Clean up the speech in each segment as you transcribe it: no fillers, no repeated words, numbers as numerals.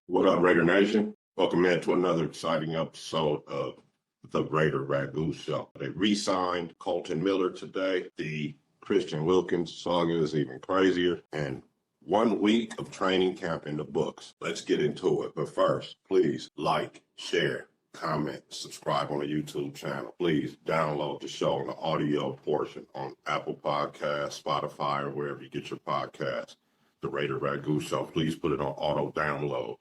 What up, Raider Nation? Welcome in to another exciting episode of the Raider Ragu Show. They re-signed Kolton Miller today. The Christian Wilkins saga is even crazier. And 1 week of training camp in the books. Let's get into it. But first, please like, share, comment, subscribe on the YouTube channel. Please download the show on the audio portion on Apple Podcasts, Spotify, or wherever you get your podcasts. The Raider Ragu Show. Please put it on auto download.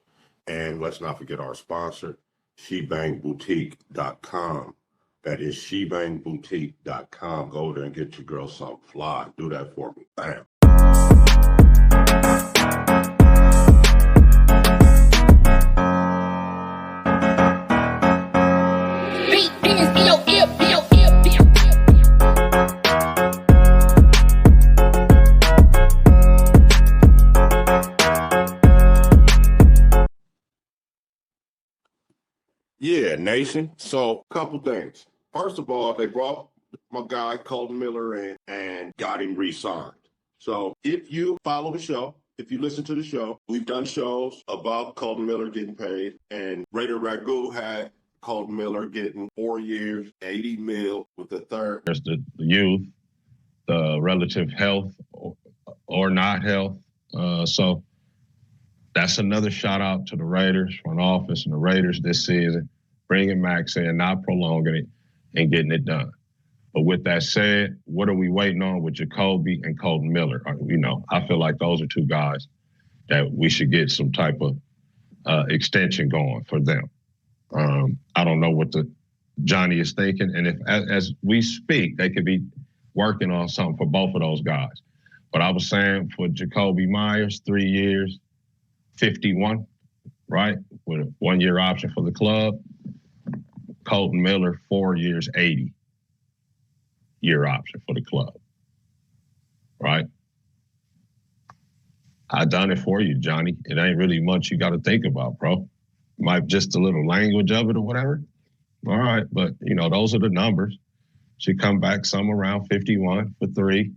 And let's not forget our sponsor, shebangboutique.com. That is shebangboutique.com. Go there and get your girl something fly. Do that for me. Bam. Yeah, Nation. So, a couple things. First of all, they brought my guy Colton Miller in and got him re-signed. So, if you follow the show, if you listen to the show, we've done shows about Colton Miller getting paid, and Raider Ragu had Colton Miller getting 4 years, 80 mil with the third. There's the youth, the relative health or not health. So that's another shout out to the Raiders, front office, and the Raiders this season, bringing Max in, not prolonging it, and getting it done. But with that said, what are we waiting on with Jacoby and Kolton Miller? I feel like those are two guys that we should get some type of extension going for them. I don't know what Johnny is thinking, and if as we speak, they could be working on something for both of those guys. But I was saying for Jacoby Myers, 3 years, 51, right? With a 1 year option for the club. Kolton Miller, 4 years, 80 year option for the club, right? I done it for you, Johnny. It ain't really much you got to think about, bro. Might just a little language of it or whatever. All right, but those are the numbers. Should come back some around 51 for 3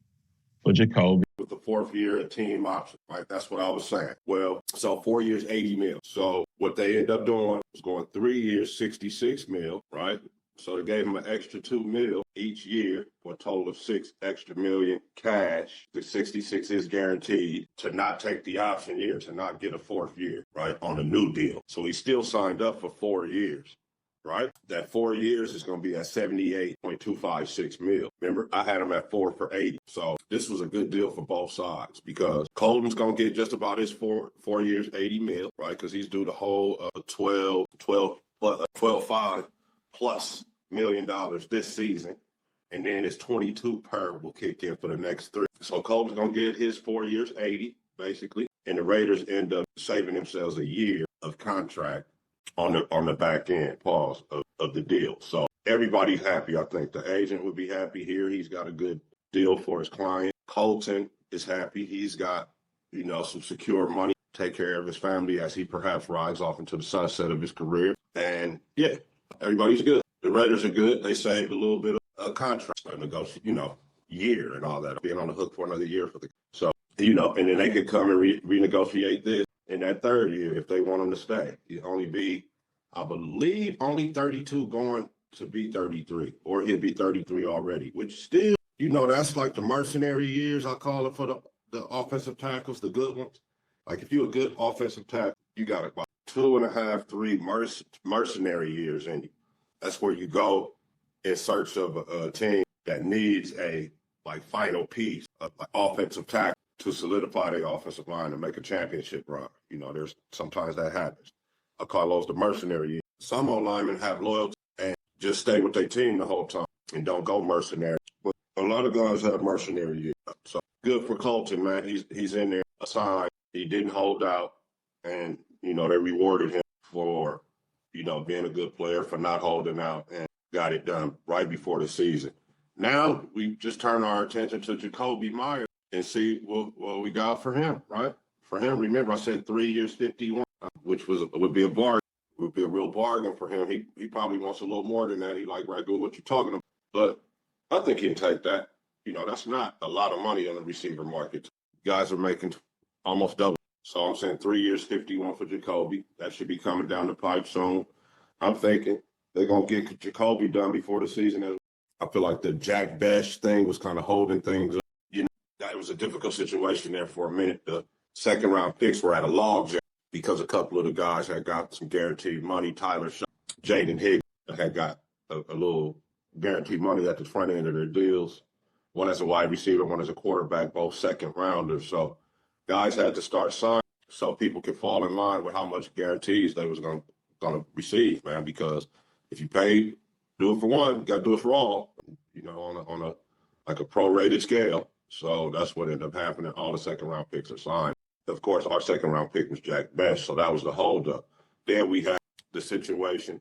for Jacoby. With the 4th year, a team option, right? That's what I was saying. Well, so 4 years, 80 mil. So what they end up doing was going 3 years, 66 mil, right? So they gave him an extra 2 mil each year for a total of 6 extra million cash. The 66 is guaranteed to not take the option year, to not get a 4th year, right, on a new deal. So he still signed up for 4 years. Right? That 4 years is going to be at 78.256 mil. Remember, I had him at 4 for 80. So this was a good deal for both sides because Colton's going to get just about his 4 years, 80 mil, right? Because he's due the whole 12.5 plus million dollars this season. And then his 22 per will kick in for the next 3. So Colton's going to get his 4 years, 80, basically. And the Raiders end up saving themselves a year of contract on the back end, of the deal. So everybody's happy. I think the agent would be happy here. He's got a good deal for his client. Colton is happy. He's got, some secure money, take care of his family as he perhaps rides off into the sunset of his career. And yeah, everybody's good. The Raiders are good. They saved a little bit of contract, year and all that, being on the hook for another year for so, and then they could come and renegotiate this in that 3rd year if they want him to stay. He'd only be, I believe, only 32 going to be 33, or he'll be 33 already, which still, that's like the mercenary years, I call it, for the offensive tackles, the good ones. Like if you're a good offensive tackle, you got about 2.5, 3 mercenary years in you. That's where you go in search of a team that needs a final piece of offensive tackle to solidify their offensive line and make a championship run. There's sometimes that happens. I call those the mercenary years. Some old linemen have loyalty and just stay with their team the whole time and don't go mercenary. But a lot of guys have mercenary years. So good for Colton, man. He's in there assigned. He didn't hold out, and they rewarded him for being a good player, for not holding out, and got it done right before the season. Now we just turn our attention to Jacoby Myers and see what we got for him, right? For him, remember I said 3 years, 51, which would be a bargain. Would be a real bargain for him. He probably wants a little more than that. He like, Ragu, what you talking about? But I think he can take that. That's not a lot of money on the receiver market. Guys are making almost double. So I'm saying 3 years, 51 for Jacoby. That should be coming down the pipe soon. I'm thinking they're going to get Jacoby done before the season ends. I feel like the Jack Besh thing was kind of holding things up. You know, it was a difficult situation there for a minute. The second round picks were at a logjam because a couple of the guys had got some guaranteed money. Tyler Shaw, Jaden Higgs had got a little guaranteed money at the front end of their deals. One as a wide receiver, one as a quarterback, both second rounders. So guys had to start signing so people could fall in line with how much guarantees they was going to receive, man. Because if you pay, do it for one, you got to do it for all. You know, on a like a prorated scale. So that's what ended up happening. All the second round picks are signed. Of course, our second round pick was Jack Besh, so that was the holdup. Then we had the situation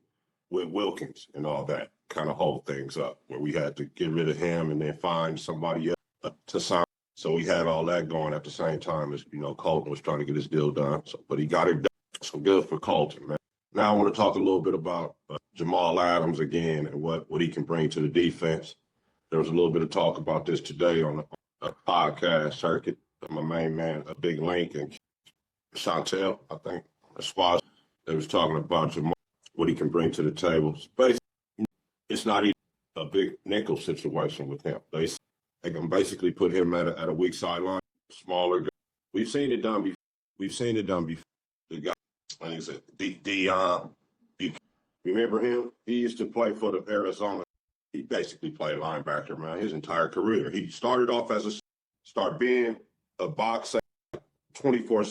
with Wilkins and all that kind of hold things up, where we had to get rid of him and then find somebody else to sign. So we had all that going at the same time as, you know, Colton was trying to get his deal done. So, but he got it done. So good for Colton, man. Now I want to talk a little bit about Jamal Adams again and what he can bring to the defense. There was a little bit of talk about this today on the podcast circuit. My main man, a Big Link, and Chantel, I think, Swaz, they was talking about Jamal, what he can bring to the table. It's not even a big nickel situation with him. They can basically put him at a weak sideline, smaller guy. We've seen it done before. The guy, I think it's Dion. You remember him? He used to play for the Arizona. He basically played linebacker, man, his entire career. He started off as being a box 24,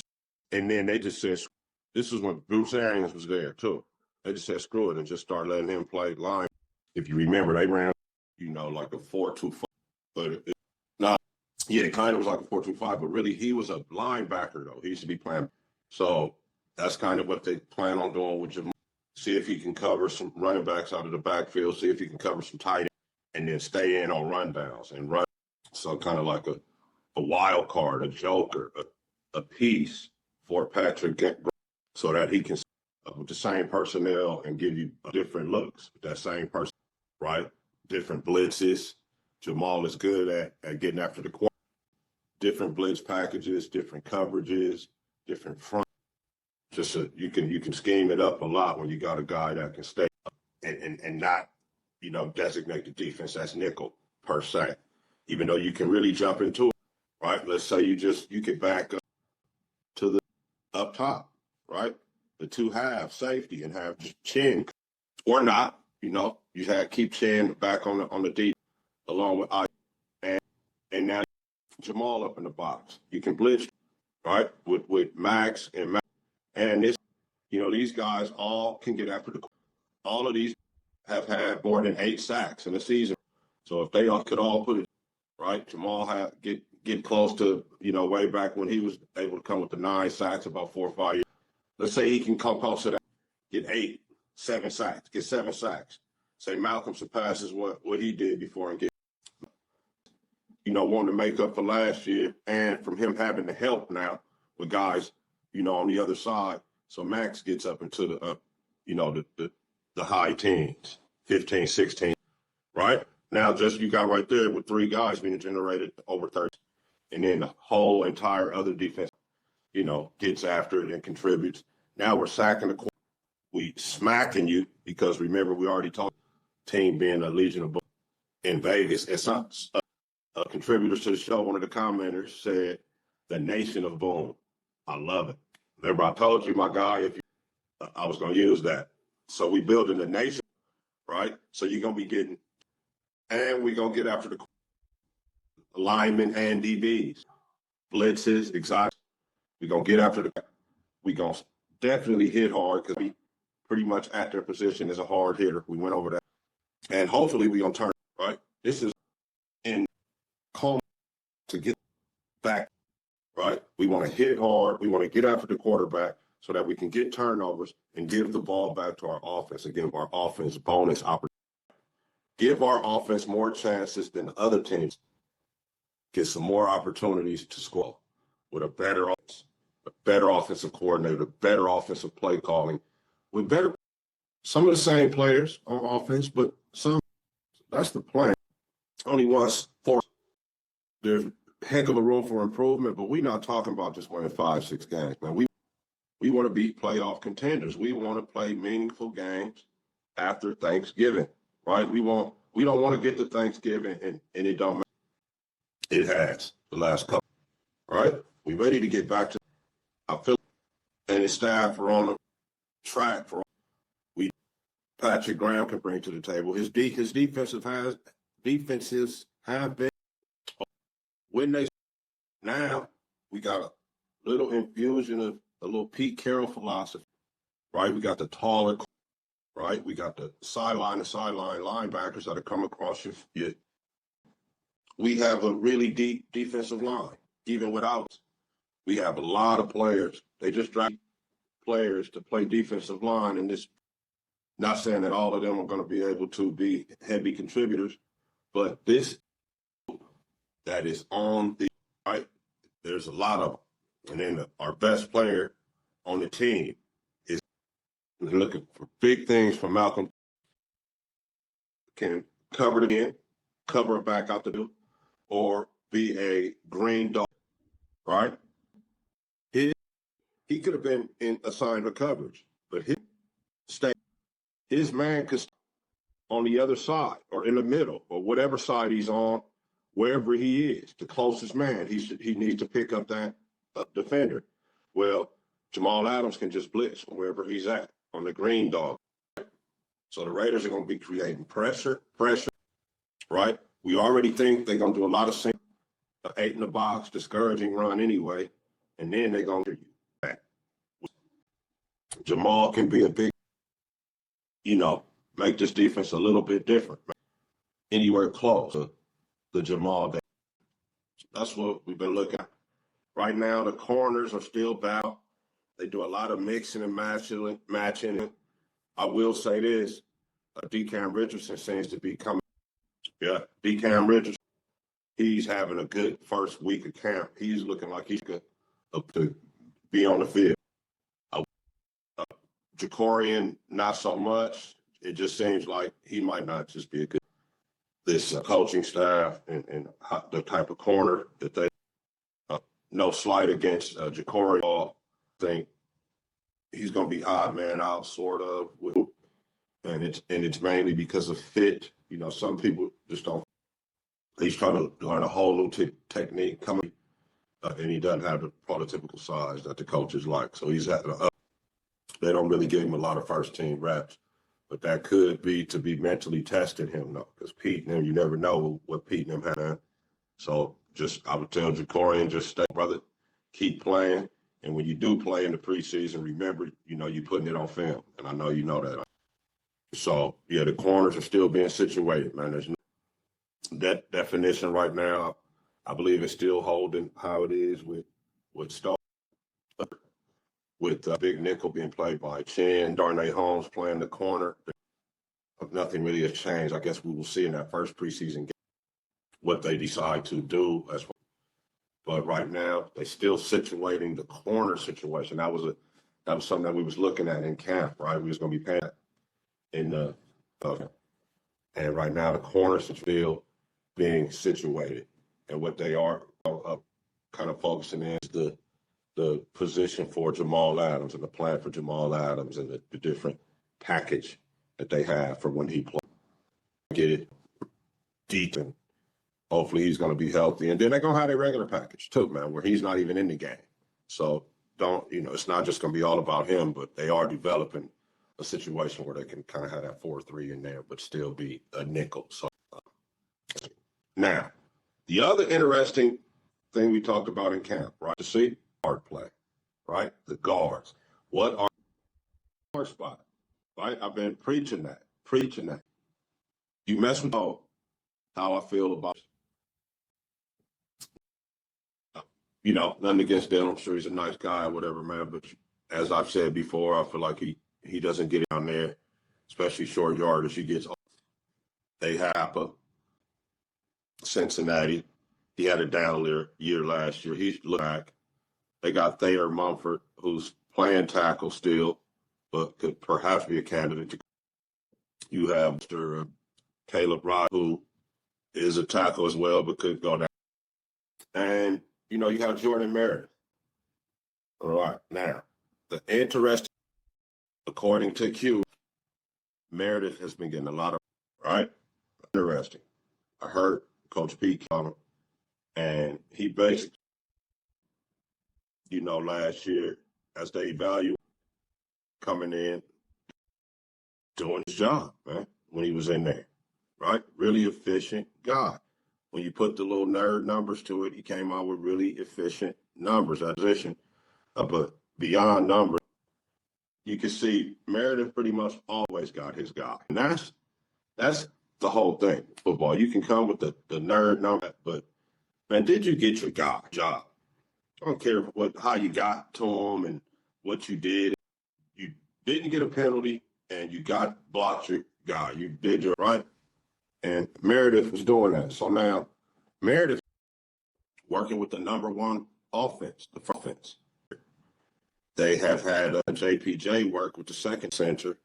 and then they just said, this is when Bruce Arians was there too. They just said, screw it, and just start letting him play line. If you remember, they ran, you know, like a 4-2-5, but it kind of was like a 4-2-5, but really he was a linebacker though. He used to be playing. So that's kind of what they plan on doing with Jamal. See if he can cover some running backs out of the backfield, see if he can cover some tight ends, and then stay in on rundowns and run. So kind of like a wild card, a joker, a piece for Patrick, so that he can with the same personnel and give you different looks with that same person, right? Different blitzes. Jamal is good at getting after the quarterback. Different blitz packages, different coverages, different front. Just you can scheme it up a lot when you got a guy that can stay up and not, you know, designate the defense as nickel per se. Even though you can really jump into it, right? Let's say you get back up to the up top, right? The two halves, safety, and have Chin or not, you know, you keep Chin back on the deep along with I, and now Jamal up in the box. You can blitz, right, with Max and this, you know, these guys all can get after the. All of these have had more than 8 sacks in a season. So if they could all put it right, Jamal get close to, you know, way back when he was able to come with the 9 sacks about 4 or 5 years. Let's say he can come close to that, get 7 sacks, get 7 sacks. Say Malcolm surpasses what he did before and get, you know, wanting to make up for last year, and from him having to help now with guys, you know, on the other side. So Max gets up into the, you know, the high teens, 15, 16, right? Now just you got right there with 3 guys being generated over 30. And then the whole entire other defense, you know, gets after it and contributes. Now we're sacking the quarterback. We smacking you because remember we already talked team being a Legion of Boom in Vegas. It's not contributors to the show. One of the commenters said, "The Nation of Boom." I love it. Remember I told you, my guy, I was going to use that. So we building the nation, right? So you're going to be getting, and we're going to get after the linemen and DBs, blitzes, exotics. We're going to get after we're going to definitely hit hard because we pretty much at their position as a hard hitter. We went over that. And hopefully we're going to turn, right? This is in calm to get back, right? We want to hit hard. We want to get after the quarterback so that we can get turnovers and give the ball back to our offense and give our offense bonus opportunities. Give our offense more chances than other teams. Get some more opportunities to score with a better offensive coordinator, a better offensive play calling, with some of the same players on offense, but that's the plan. Only once there's heck of a room for improvement, but we're not talking about just winning 5-6 games, man. We want to be playoff contenders. We want to play meaningful games after Thanksgiving, right? We don't want to get to Thanksgiving and it don't matter. It has the last couple, right? We ready to get back to. I feel and his staff are on the track for we Patrick Graham can bring to the table. His defenses have been when they now we got a little infusion of a little Pete Carroll philosophy, right? We got the taller, right? We got the sideline linebackers that are coming across you. We have a really deep defensive line, even without us. We have a lot of players. They just draft players to play defensive line, and this not saying that all of them are going to be able to be heavy contributors, but this that is on the right. There's a lot of them, and then our best player on the team is looking for big things from Malcolm. Can cover it in, cover it back out the door, or be a green dog, right? He could have been assigned to coverage, but his man could stay on the other side or in the middle or whatever side he's on, wherever he is, the closest man. He needs to pick up that defender. Well, Jamal Adams can just blitz from wherever he's at on the green dog. So the Raiders are going to be creating pressure, right? We already think they're going to do a lot of 8 in the box, discouraging run anyway, and then they're going to get you back. Jamal can be a big, make this defense a little bit different. Anywhere close to the Jamal day. That's what we've been looking at. Right now, the corners are still battle. They do a lot of mixing and matching. I will say this, DeCam Richardson seems to be coming. Yeah, DeCam Richardson, he's having a good first week of camp. He's looking like he's good to be on the field. Jacorian, not so much. It just seems like he might not just be a good. This coaching staff and the type of corner that they, no slight against Jacorian, I think he's going to be odd man out, sort of, and it's mainly because of fit. Some people just don't. He's trying to learn a whole new technique coming, and he doesn't have the prototypical size that the coaches like. So he's having they don't really give him a lot of first team reps, but that could be to be mentally testing him, though, because Pete and him, you never know what Pete and him had. So I would tell Jacorian, just stay, brother, keep playing. And when you do play in the preseason, remember, you're putting it on film. And I know you know that. So, yeah, the corners are still being situated, man. There's that definition right now, I believe it's still holding how it is with Star, with Big Nickel being played by Chin, Darnay Holmes playing the corner. Nothing really has changed. I guess we will see in that first preseason game what they decide to do as well. But right now, they're still situating the corner situation. That was something that we was looking at in camp, right? We was going to be paying in the and right now the corners are still being situated, and what they are kind of focusing in is the position for Jamal Adams and the plan for Jamal Adams and the different package that they have for when he plays. Get it deep, and hopefully he's going to be healthy. And then they're going to have their regular package too, man, where he's not even in the game. So it's not just going to be all about him, but they are developing a situation where they can kind of have that 4-3 in there, but still be a nickel. So now, the other interesting thing we talked about in camp, right? To see guard play, right? The guards. What are guard spot, right? I've been preaching that. You mess with how I feel about, nothing against Dan. I'm sure he's a nice guy or whatever, man. But as I've said before, I feel like he doesn't get down there, especially short yardage. He gets off. They have Cincinnati. He had a down year last year. He's looked back. They got Thayer Mumford, who's playing tackle still, but could perhaps be a candidate. You have Mr. Caleb Rod, who is a tackle as well, but could go down. And, you have Jordan Meredith. All right. Now, the interesting, according to Q, Meredith has been getting a lot of, right? Interesting. I heard Coach P on him, and he basically, last year, as they evaluate coming in, doing his job, man, when he was in there, right? Really efficient guy. When you put the little nerd numbers to it, he came out with really efficient numbers at position. But beyond numbers, you can see Meredith pretty much always got his guy. And that's the whole thing. Football. You can come with the nerd number, but man, did you get your guy job? I don't care how you got to him and what you did. You didn't get a penalty and you blocked your guy. You did your right. And Meredith was doing that. So now Meredith working with the number one offense, the offense. They have had JPJ work with the second center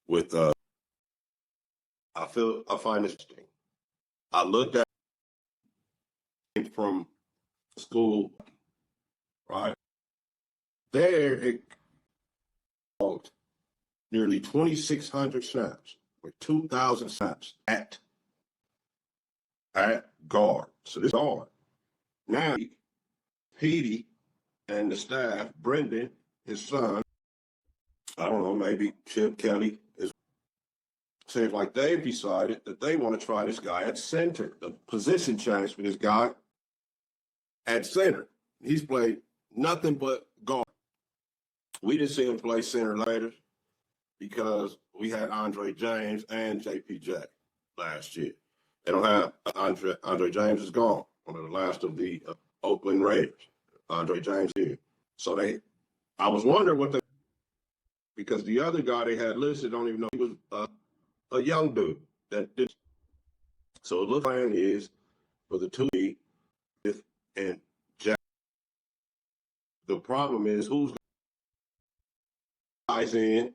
with I find this interesting. I looked at it from school, right? There it called nearly 2,600 snaps with 2,000 snaps at guard. So this guard. Now Petey and the staff, Brendan, his son, I don't know, maybe Chip Kelly, seems like they've decided that they want to try this guy at center. The position change for this guy at center. He's played nothing but guard. We didn't see him play center later because we had Andre James and JPJ last year. They don't have Andre James is gone, one of the last of the Oakland Raiders. Andre James here. So I was wondering because the other guy they had listed, don't even know, he was a young dude that did. So the plan is for the 2 and Jack. The problem is who's guys in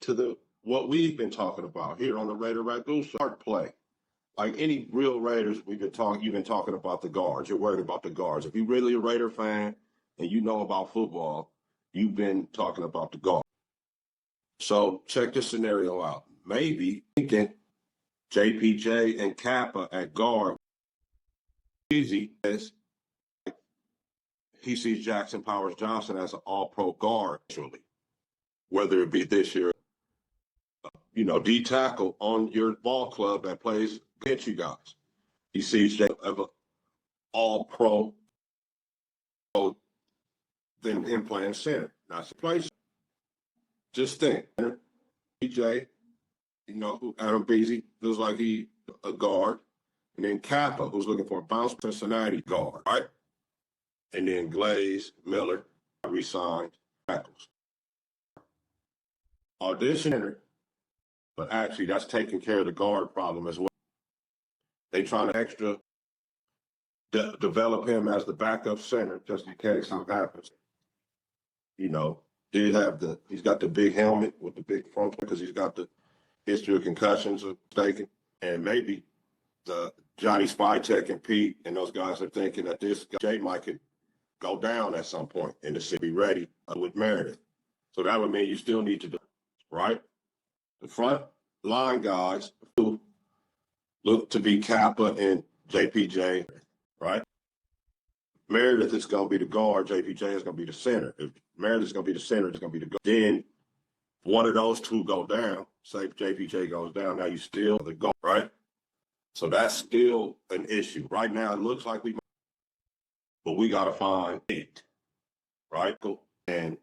to what we've been talking about here on the Raider Ragoo start play. Like any real Raiders, you've been talking about the guards. You're worried about the guards. If you're really a Raider fan and you know about football, you've been talking about the guard. So check this scenario out. Maybe thinking JPJ and Kappa at guard easy as he sees Jackson Powers Johnson as an all-pro guard, actually. Whether it be this year, D tackle on your ball club that plays against you guys. He sees Jay as an all-pro, then him playing center. Not place. Just think, PJ, Adam Beasy looks like he a guard, and then Kappa, who's looking for a bounce Cincinnati guard, right? And then Glaze, Miller, re-signed tackles. Audition, but actually that's taking care of the guard problem as well. They trying to extra develop him as the backup center just in case something happens. He's got the big helmet with the big front because he's got the history of concussions, of mistaken, and maybe the Johnny Spytek and Pete and those guys are thinking that this guy might could go down at some point in the city, ready with Meredith. So that would mean you still need to do, right? The front line guys who look to be Kappa and JPJ, right? Meredith is going to be the guard. JPJ is going to be the center. If Meredith is going to be the center, it's going to be the guard. Then one of those two go down. Say if JPJ goes down, now you still the guard, right? So that's still an issue. Right now, it looks like but we got to find it, right? And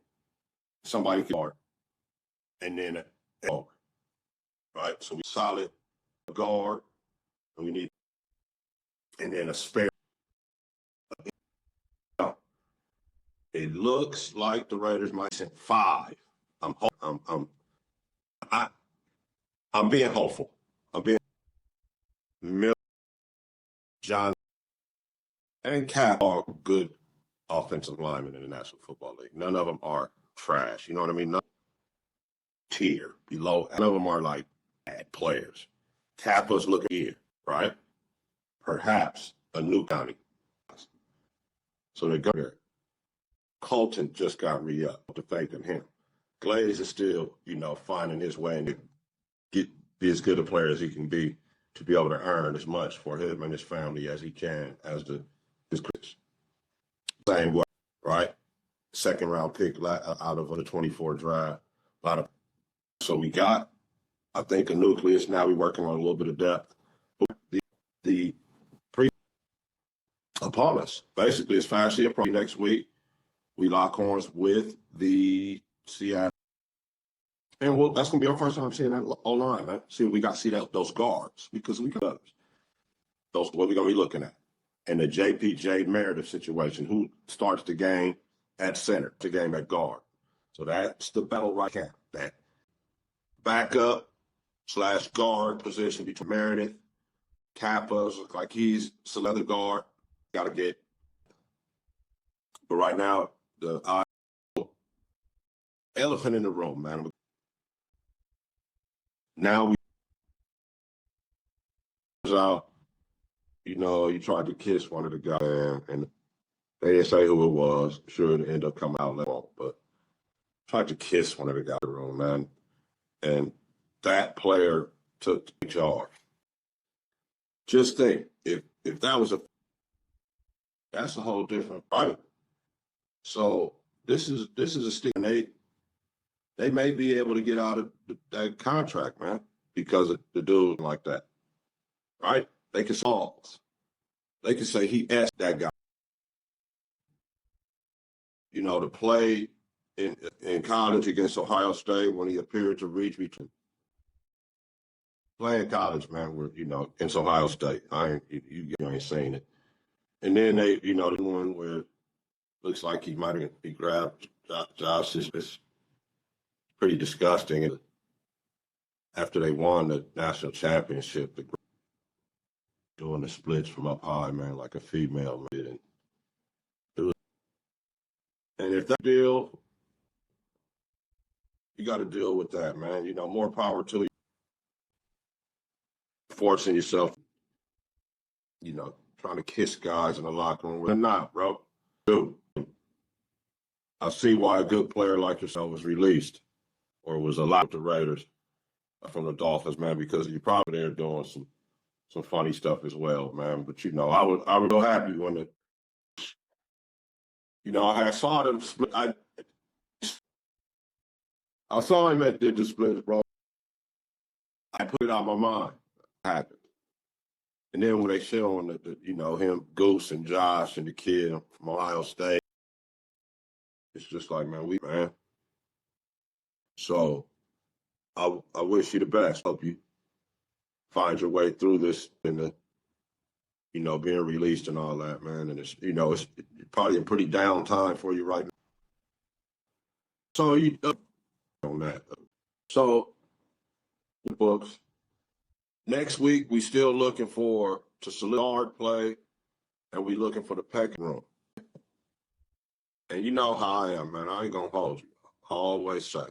somebody can guard. And then right? So we solid guard, and we need, and then a spare. It looks like the Raiders might send 5. I'm being hopeful. Miller, John, and Cap are good offensive linemen in the National Football League. None of them are trash. You know what I mean? None tier below. None of them are like bad players. Kappa's looking here, right? Perhaps a new county. So they're going there. Colton just got re-upped to faith in him. Glaze is still, finding his way and be as good a player as he can be to be able to earn as much for him and his family as he can as his Chris. Same way, right? Second round pick out of the 24 draft. So we got, I think, a nucleus. Now we're working on a little bit of depth. But the pre upon us. Basically, it's fast approaching next week. We lock horns with the Seattle. And that's going to be our first time seeing that O-line, man. We got to see those guards because we got others. Those what we're going to be looking at. And the JPJ Meredith situation, who starts the game at center, the game at guard. So that's the battle right now. That backup / guard position between Meredith, Kappa's look like he's some other guard. Got to get. But right now, the elephant in the room, man. Now you tried to kiss one of the guys, and they didn't say who it was. I'm sure it ended up coming out later, but tried to kiss one of the guys in the room, man. And that player took charge. Just think, if that was that's a whole different fight. So this is a stick, and they may be able to get out of that contract, man, because of the dude like that, right? They can solve. They can say he asked that guy, to play in college against Ohio State when he appeared to reach between. Playing college, man, where against Ohio State, you ain't saying it. And then they, the one where it looks like he might have been grabbed. Josh is pretty disgusting. And after they won the national championship, doing the splits from up high, man, like a female did. And if that deal, you got to deal with that, man. More power to you. Forcing yourself, trying to kiss guys in the locker room. They're not, bro. Dude, I see why a good player like yourself was released or was allowed to Raiders from the Dolphins, man, because you're probably there doing some funny stuff as well, man. But I was so happy when I saw them split. I saw him at the split, bro. I put it out of my mind. It happened. And then when they showing him, Goose and Josh and the kid from Ohio State, it's just like, man. So I wish you the best. Hope you find your way through this and being released and all that, man. And it's probably a pretty down time for you right now. So on that. So the books. Next week we still looking to solid play, and we looking for the pecking room. And you know how I am, man. I ain't gonna hold you. I always say,